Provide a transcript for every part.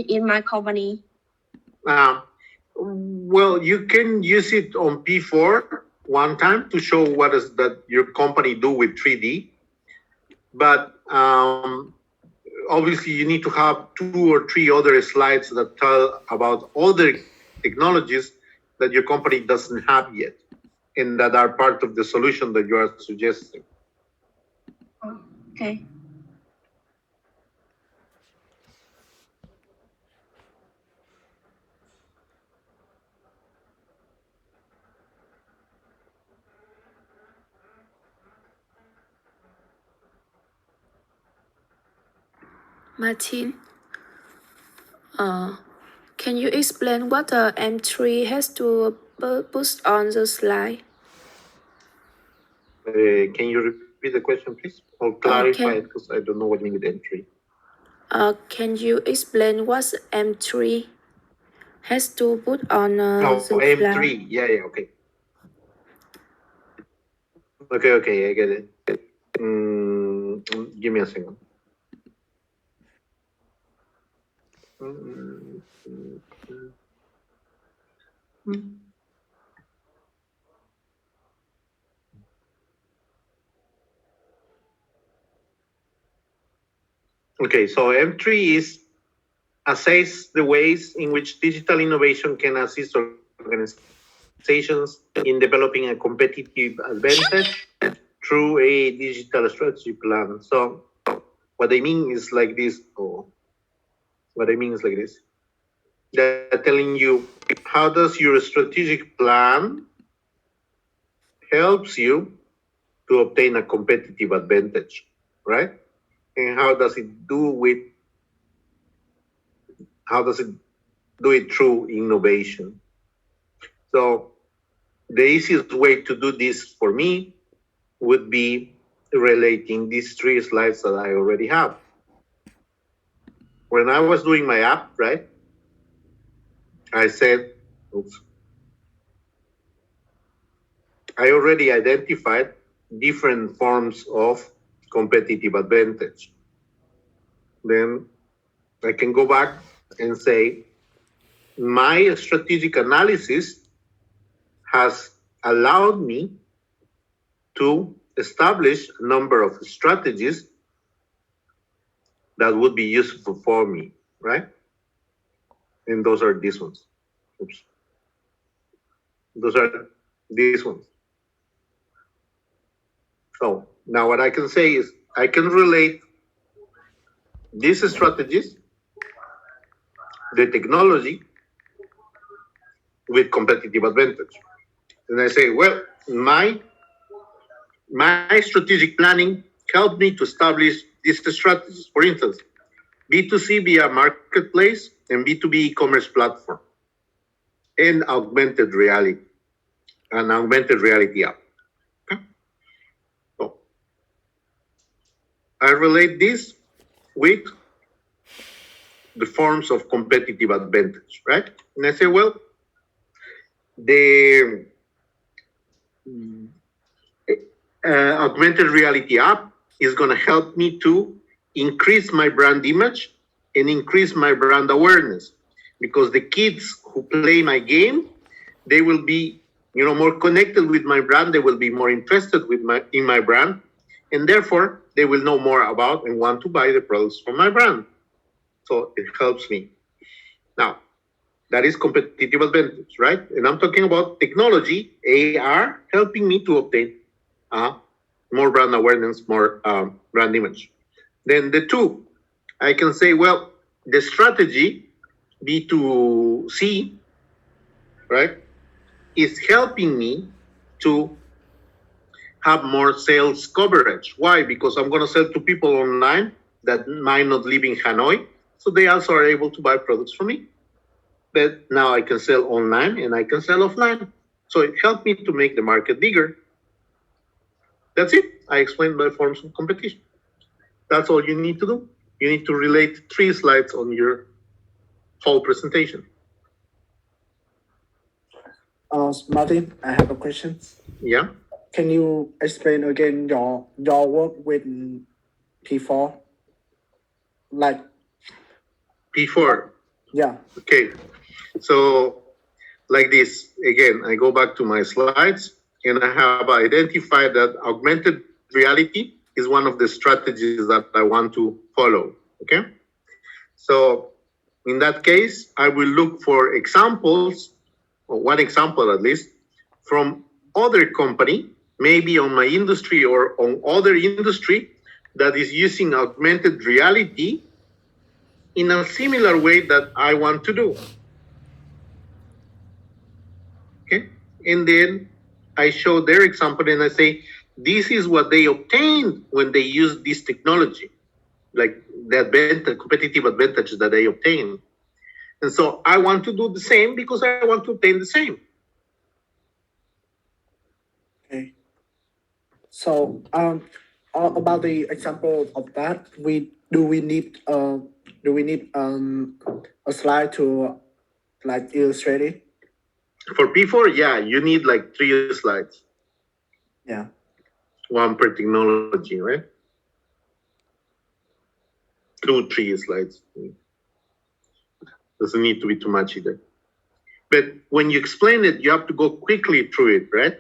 in my company? Well, you can use it on P4 one time to show what is that your company do with 3D. But obviously, you need to have 2 or 3 other slides that tell about other technologies that your company doesn't have yet and that are part of the solution that you are suggesting. Okay. Martin, can you explain what the M3 has to boost on the slide? Can you repeat the question, please? Or clarify it, because I don't know what you mean with M3. Can you explain what M3 has to put on the M3. slide? Yeah, okay. Okay, I get it. Give me a second. Okay, so M3 is assess the ways in which digital innovation can assist organizations in developing a competitive advantage through a digital strategy plan. So what I mean is like this. They're telling you how does your strategic plan helps you to obtain a competitive advantage, right? And how does it do it through innovation? So the easiest way to do this for me would be relating these 3 slides that I already have. When I was doing my app, right, I said, I already identified different forms of competitive advantage. Then I can go back and say, my strategic analysis has allowed me to establish a number of strategies that would be useful for me, right? And those are these ones. Oops. Those are these ones. So now what I can say is I can relate these strategies, the technology, with competitive advantage. And I say, well, my strategic planning helped me to establish these strategies. For instance, B2C via marketplace and B2B e-commerce platform and augmented reality, an augmented reality app. Okay. So I relate this with the forms of competitive advantage, right? And I say, well, the augmented reality app is going to help me to increase my brand image and increase my brand awareness, because the kids who play my game, they will be, more connected with my brand. They will be more interested in my brand, and therefore they will know more about and want to buy the products from my brand. So it helps me. Now, that is competitive advantage, right? And I'm talking about technology, AR, helping me to obtain more brand awareness, more brand image. Then the 2, I can say, well, the strategy B2C, right, is helping me to have more sales coverage. Why? Because I'm going to sell to people online that might not live in Hanoi, so they also are able to buy products from me. But now I can sell online and I can sell offline. So it helped me to make the market bigger. That's it. I explained my forms of competition. That's all you need to do. You need to relate 3 slides on your whole presentation. Martin, I have a question. Yeah. Can you explain again your work with P4? Like P4. Yeah. Okay, so like this, again, I go back to my slides and I have identified that augmented reality is one of the strategies that I want to follow. Okay, so in that case, I will look for examples, or one example at least, from other company, maybe on my industry or on other industry that is using augmented reality in a similar way that I want to do. Okay, and then I show their example and I say, this is what they obtained when they used this technology, like the competitive advantage that they obtained. And so I want to do the same because I want to obtain the same. Okay. So about the example of that, we need a slide to like illustrate it? For P4, yeah, you need like 3 slides, Yeah. one per technology, right? 2, 3 slides. Doesn't need to be too much either. But when you explain it, you have to go quickly through it, right?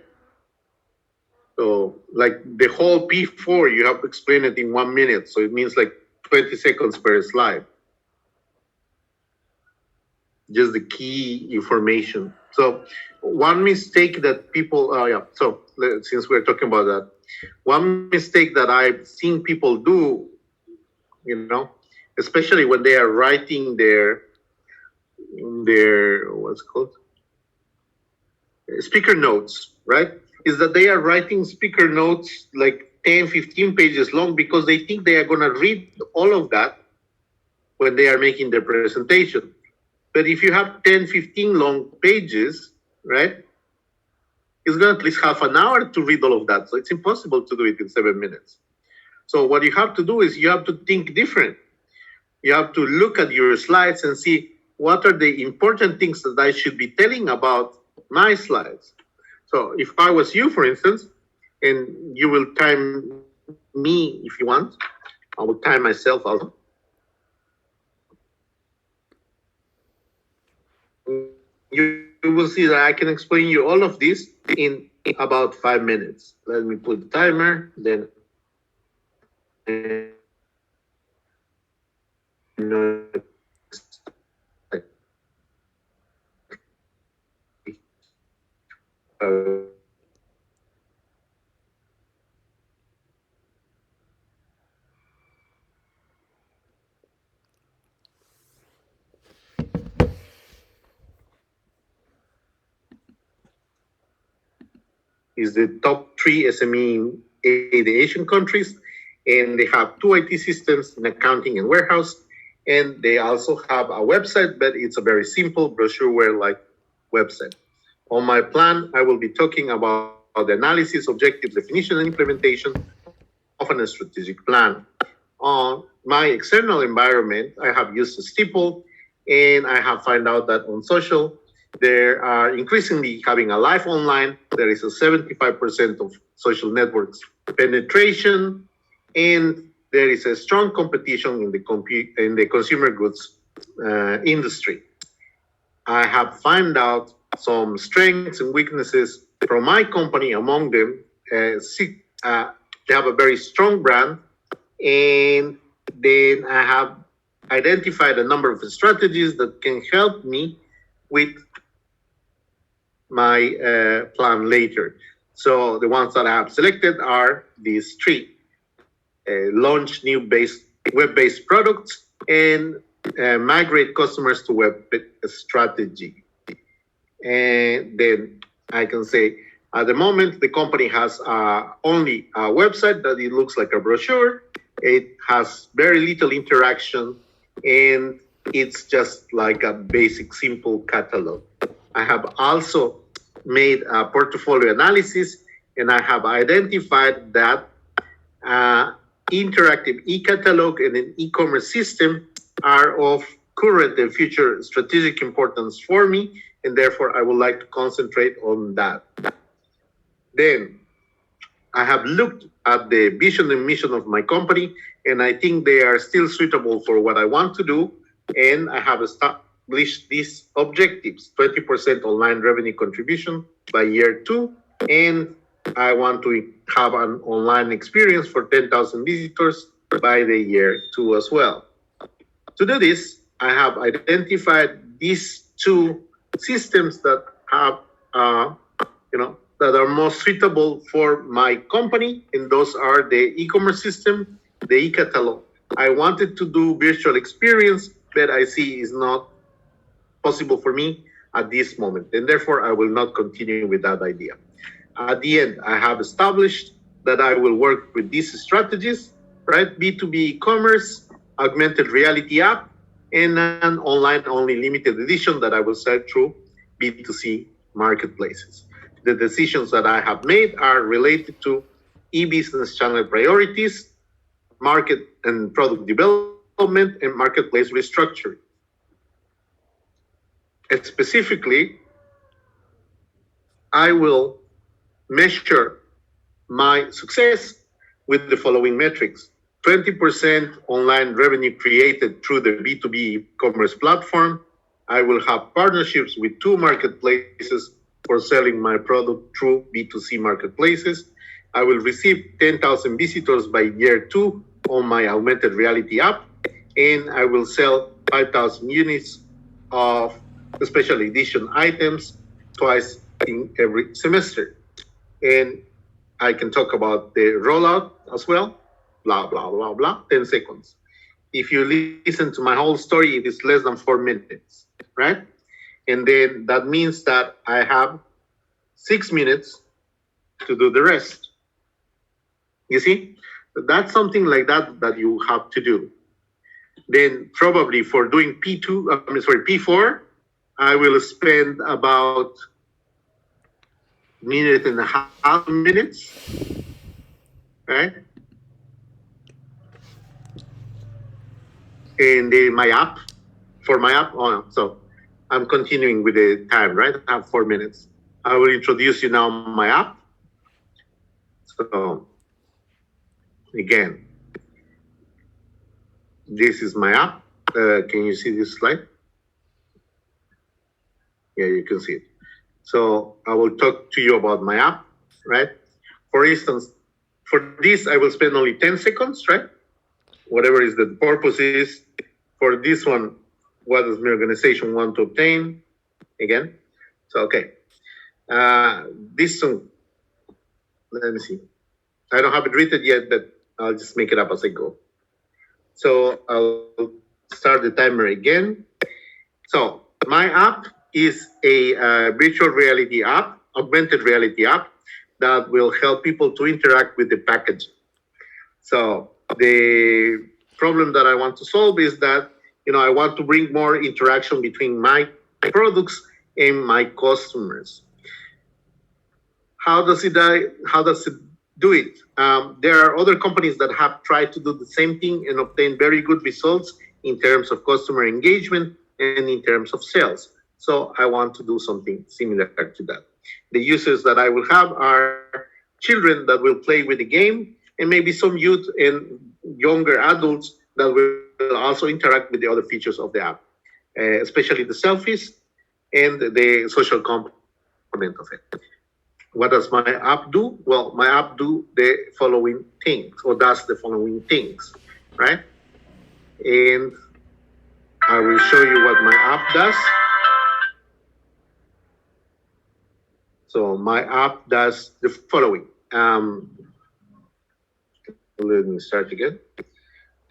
So like the whole P4, you have to explain it in 1 minute. So it means like 20 seconds per slide. Just the key information. So one mistake that people, so since we're talking about that, one mistake that I've seen people do, especially when they are writing their what's it called? Speaker notes, right? Is that they are writing speaker notes like 10, 15 pages long because they think they are going to read all of that when they are making their presentation. But if you have 10, 15 long pages, right, it's going to at least half an hour to read all of that. So it's impossible to do it in 7 minutes. So what you have to do is you have to think different. You have to look at your slides and see what are the important things that I should be telling about my slides. So if I was you, for instance, and you will time me if you want, I will time myself also. You will see that I can explain you all of this in about 5 minutes. Let me put the timer, then is the top 3 SME in the Asian countries, and they have 2 IT systems in accounting and warehouse, and they also have a website, but it's a very simple brochureware-like website. On my plan, I will be talking about the analysis, objectives, definition, and implementation of a strategic plan. On my external environment, I have used Steeple, and I have found out that on social, they are increasingly having a live online. There is a 75% of social networks penetration, and there is a strong competition in the consumer goods industry. I have found out some strengths and weaknesses from my company. Among them, they have a very strong brand, and then I have identified a number of strategies that can help me with my plan later. So the ones that I have selected are these 3. Launch new web-based products and migrate customers to web strategy. And then I can say, at the moment, the company has only a website that it looks like a brochure. It has very little interaction, and it's just like a basic, simple catalog. I have also made a portfolio analysis, and I have identified that interactive e-catalog and an e-commerce system are of current and future strategic importance for me, and therefore I would like to concentrate on that. Then I have looked at the vision and mission of my company, and I think they are still suitable for what I want to do, and I have these objectives: 20% online revenue contribution by year 2, and I want to have an online experience for 10,000 visitors by the year 2 as well. To do this, I have identified these 2 systems that have, that are most suitable for my company, and those are the e-commerce system, the e-catalog. I wanted to do virtual experience, but I see is not possible for me at this moment, and therefore I will not continue with that idea. At the end, I have established that I will work with these strategies, right? B2B e-commerce, augmented reality app, and an online-only limited edition that I will sell through B2C marketplaces. The decisions that I have made are related to e-business channel priorities, market and product development, and marketplace restructuring. And specifically, I will measure my success with the following metrics: 20% online revenue created through the B2B commerce platform. I will have partnerships with 2 marketplaces for selling my product through B2C marketplaces. I will receive 10,000 visitors by year 2 on my augmented reality app, and I will sell 5,000 units of special edition items twice in every semester. And I can talk about the rollout as well, blah, blah, blah, blah, 10 seconds. If you listen to my whole story, it is less than 4 minutes, right? And then that means that I have 6 minutes to do the rest. You see, that's something like that you have to do. Then probably for doing P4, I will spend about minute and a half minutes, right? And then my app, so I'm continuing with the time, right? I have 4 minutes. I will introduce you now my app. So again, this is my app. Can you see this slide? Yeah, you can see it. So I will talk to you about my app, right? For instance, for this, I will spend only 10 seconds, right? Whatever is the purpose is. For this one, what does my organization want to obtain? Again, so okay. This one, let me see. I don't have it written yet, but I'll just make it up as I go. So I'll start the timer again. So my app is a virtual reality app, augmented reality app, that will help people to interact with the package. So the problem that I want to solve is that, I want to bring more interaction between my products and my customers. How does it do it? There are other companies that have tried to do the same thing and obtain very good results in terms of customer engagement and in terms of sales. So I want to do something similar to that. The users that I will have are children that will play with the game, and maybe some youth and younger adults that will also interact with the other features of the app, especially the selfies and the social component of it. What does my app do? Well, my app do the following things, or does the following things, right? And I will show you what my app does. So my app does the following. Let me start again.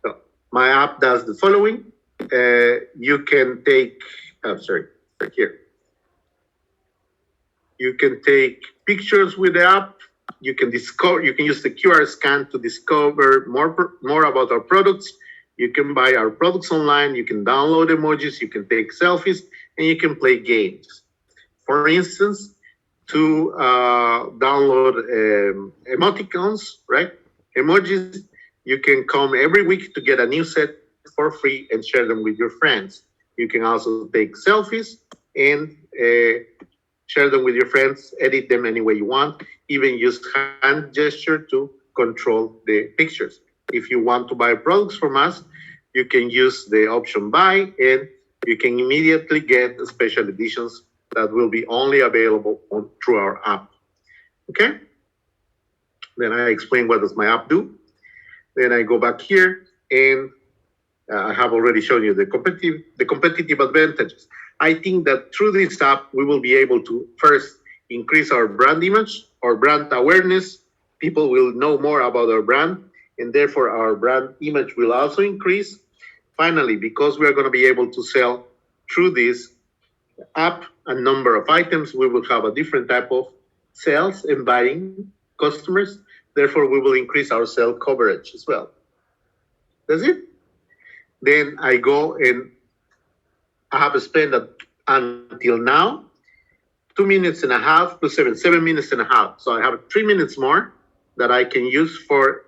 So my app does the following. You can take, right here. You can take pictures with the app. You can use the QR scan to discover more about our products. You can buy our products online. You can download emojis. You can take selfies, and you can play games. For instance, to download emoticons, right? Emojis, you can come every week to get a new set for free and share them with your friends. You can also take selfies and share them with your friends, edit them any way you want, even use hand gesture to control the pictures. If you want to buy products from us, you can use the option buy, and you can immediately get special editions that will be only available through our app. Okay? Then I explain what does my app do. Then I go back here and I have already shown you the competitive advantages. I think that through this app, we will be able to first increase our brand image, our brand awareness. People will know more about our brand, and therefore our brand image will also increase. Finally, because we are going to be able to sell through this app a number of items, we will have a different type of sales and buying customers. Therefore, we will increase our sale coverage as well. That's it. Then I go and I have spent until now 2 minutes and a half plus 7 minutes and a half. So I have 3 minutes more that I can use for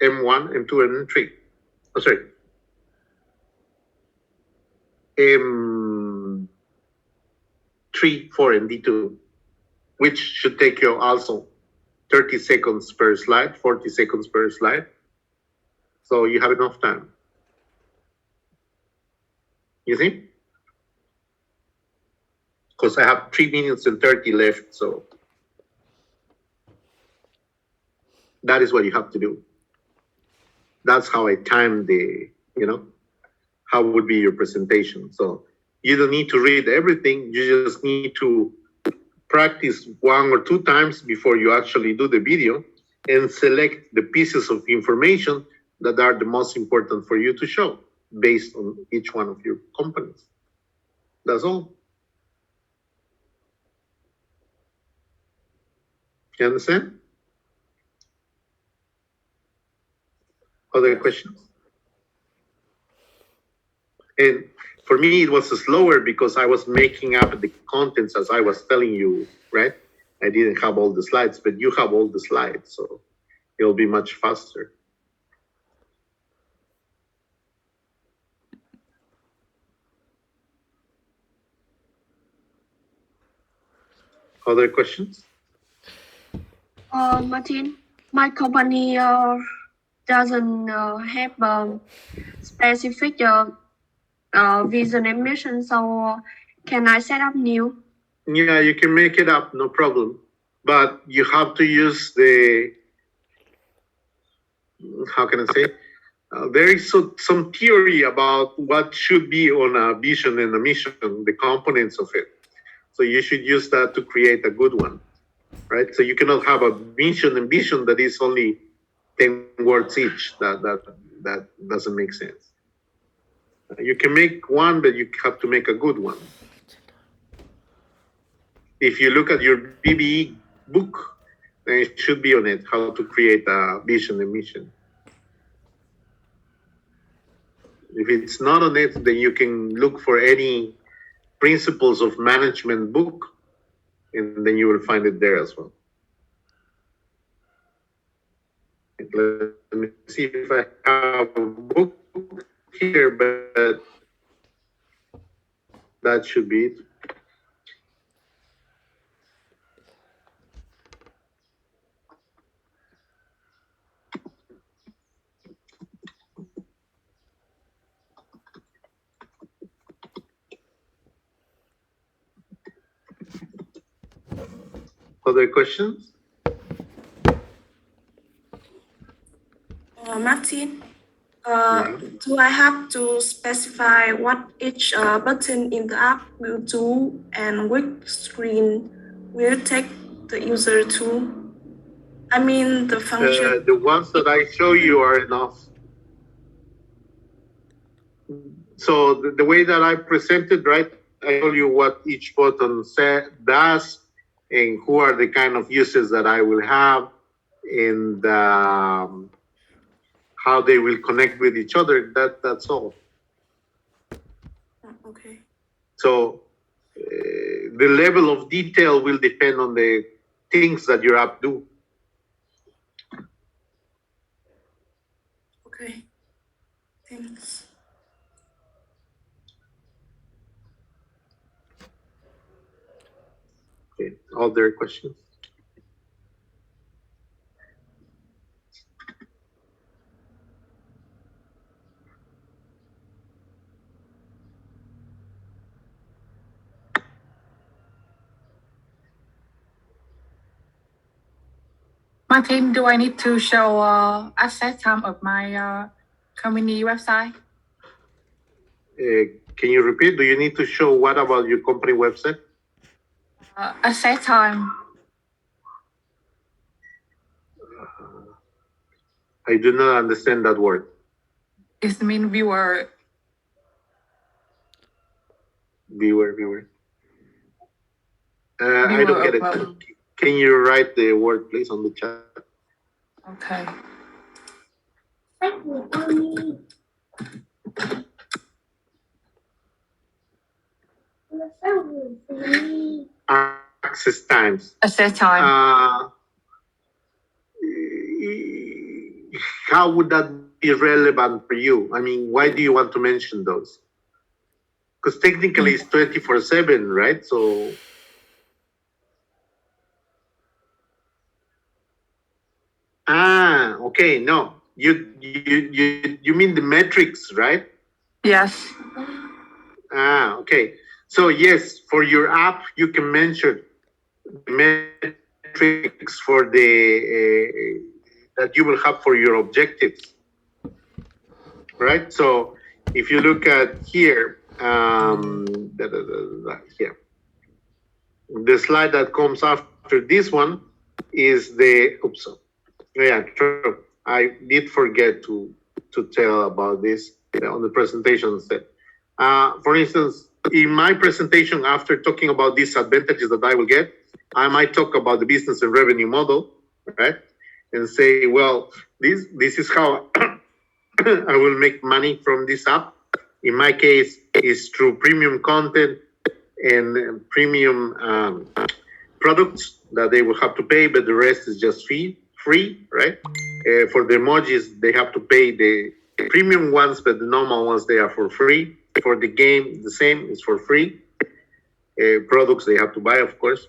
M1, M2, and M3. Oh, sorry. M3, 4, and D2, which should take you also 30 seconds per slide, 40 seconds per slide. So you have enough time. You see? Because I have 3 minutes and 30 left, so that is what you have to do. That's how I time the, how would be your presentation. So you don't need to read everything. You just need to practice 1 or 2 times before you actually do the video and select the pieces of information that are the most important for you to show based on each one of your companies. That's all. You understand? Other questions? And for me, it was slower because I was making up the contents as I was telling you, right? I didn't have all the slides, but you have all the slides, so it'll be much faster. Other questions? Martin, my company doesn't have specific vision and mission, so can I set up new? Yeah, you can make it up, no problem. But you have to use the, how can I say? There is some theory about what should be on a vision and a mission, the components of it. So you should use that to create a good one, right? So you cannot have a mission and vision that is only 10 words each. That doesn't make sense. You can make one, but you have to make a good one. If you look at your BBE book, then it should be on it, how to create a vision and mission. If it's not on it, then you can look for any principles of management book, and then you will find it there as well. Let me see if I have a book here, but that should be it. Other questions? Martin, Yeah. do I have to specify what each button in the app will do and which screen will take the user to? I mean the function. The ones that I show you are enough. So the way that I presented, right, I told you what each button does and who are the kind of uses that I will have and how they will connect with each other. That's all. Okay. So the level of detail will depend on the things that your app do. Okay. Thanks. Okay. Other questions? Martin, do I need to show asset time of my company website? Can you repeat? Do you need to show what about your company website? Asset time. I do not understand that word. It means viewer. Viewer. I don't get it. Can you write the word, please, on the chat? Okay. Access times. Asset time. How would that be relevant for you? I mean, why do you want to mention those? Because technically it's 24/7, right? So okay, no. You mean the metrics, right? Yes. Okay. So yes, for your app, you can mention the metrics for the that you will have for your objectives, right? So if you look at here, here, the slide that comes after this one is the, oops, yeah, true. I did forget to tell about this on the presentation set. For instance, in my presentation, after talking about these advantages that I will get, I might talk about the business and revenue model, right? And say, well, this is how I will make money from this app. In my case, it's through premium content and premium products that they will have to pay, but the rest is just free, right? For the emojis, they have to pay the premium ones, but the normal ones, they are for free. For the game, the same, it's for free. Products they have to buy, of course.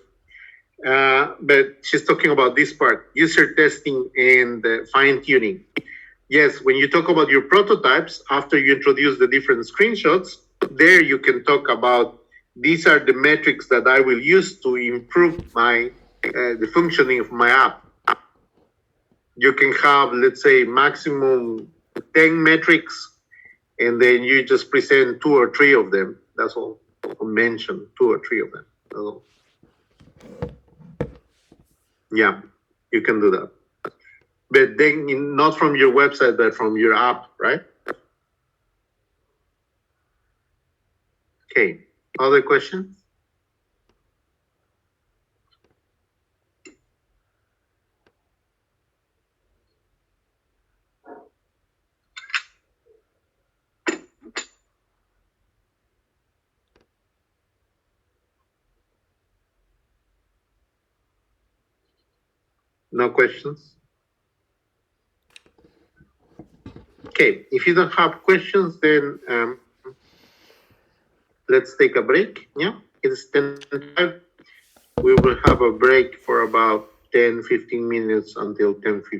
But she's talking about this part, user testing and fine tuning. Yes, when you talk about your prototypes, after you introduce the different screenshots, there you can talk about, these are the metrics that I will use to improve my the functioning of my app. You can have, let's say, maximum 10 metrics, and then you just present 2 or 3 of them. That's all. Or mention 2 or 3 of them. That's all. Yeah, you can do that. But then not from your website, but from your app, right? Okay, other questions? No questions? Okay, if you don't have questions, then let's take a break. Yeah, it's 10:05. We will have a break for about 10-15 minutes until 10:15.